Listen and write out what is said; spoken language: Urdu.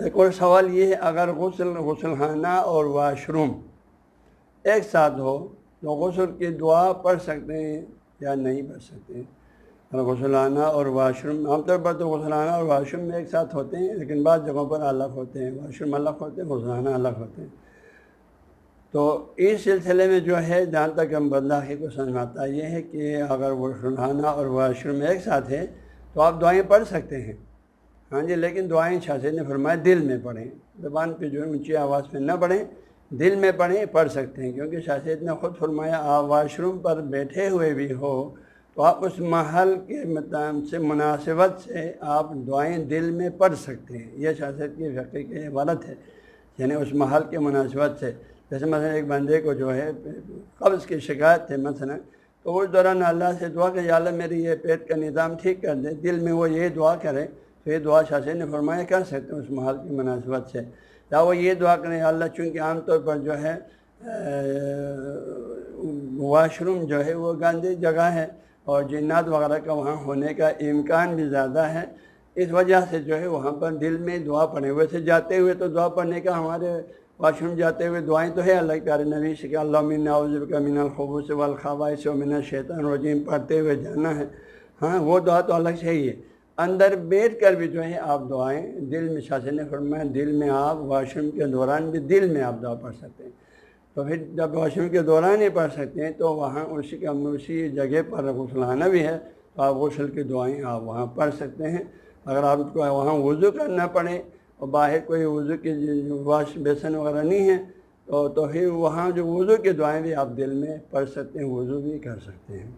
ایک اور سوال یہ ہے، اگر غسل خانہ اور واش روم ایک ساتھ ہو تو غسل کی دعا پڑھ سکتے ہیں یا نہیں پڑھ سکتے ہیں؟ اور غسل خانہ اور واش روم، عام طور پر تو غسل خانہ اور واش روم میں ایک ساتھ ہوتے ہیں، لیکن بعض جگہوں پر الگ ہوتے ہیں، واش روم الگ ہوتے ہیں، غسل خانہ الگ ہوتے ہیں۔ تو اس سلسلے میں جو ہے جہاں تک ہم بدلاخی کو سمجھ میں آتا ہے یہ ہے کہ اگر غسل خانہ اور واش روم ایک ساتھ ہے تو آپ دعائیں پڑھ سکتے ہیں، ہاں جی، لیکن دعائیں شاہ نے فرمایا دل میں پڑھیں، زبان پہ جو ہے اونچی آواز میں نہ پڑھیں، دل میں پڑھیں، پڑھ سکتے ہیں، کیونکہ شاہ نے خود فرمایا آپ واش روم پر بیٹھے ہوئے بھی ہو تو آپ اس محل کے سے مناسبت سے آپ دعائیں دل میں پڑھ سکتے ہیں۔ یہ شاہ کی فقہ کی عبارت ہے، یعنی اس محل کے مناسبت سے، جیسے مثلا ایک بندے کو جو ہے قبض کی شکایت تھے مثلا، تو اس دوران اللہ سے دعا کہ یا اللہ میری یہ پیٹ کا نظام ٹھیک کر دے، دل میں وہ یہ دعا کرے تو یہ دعا شاہ نے فرمایا کر سکتے ہیں اس محل کی مناسبت سے۔ یا وہ یہ دعا کریں اللہ چونکہ عام طور پر جو ہے واش روم جو ہے وہ گندی جگہ ہے اور جنات وغیرہ کا وہاں ہونے کا امکان بھی زیادہ ہے، اس وجہ سے جو ہے وہاں پر دل میں دعا پڑھیں۔ ویسے جاتے ہوئے تو دعا پڑھنے کا ہمارے واش روم جاتے ہوئے دعائیں تو ہے اللہ کے پیارے نبی سے کہ اللہم انی اعوذ بک من الخبث والخبائث ومن الشیطان الرجیم پڑھتے ہوئے جانا ہے، ہاں وہ دعا تو الگ سے ہی ہے۔ اندر بیٹھ کر بھی جو ہے آپ دعائیں دل میں، شاہ نے فرمایا دل میں آپ واش روم کے دوران بھی دل میں آپ دعا پڑھ سکتے ہیں۔ تو پھر جب واش روم کے دوران ہی پڑھ سکتے ہیں تو وہاں اسی جگہ پر غسل خانہ بھی ہے تو آپ غسل کی دعائیں آپ وہاں پڑھ سکتے ہیں۔ اگر آپ کو وہاں وضو کرنا پڑے اور باہر کوئی وضو کی واش بیسن وغیرہ نہیں ہے تو پھر وہاں جو وضو کی دعائیں بھی آپ دل میں پڑھ سکتے ہیں، وضو بھی کر سکتے ہیں۔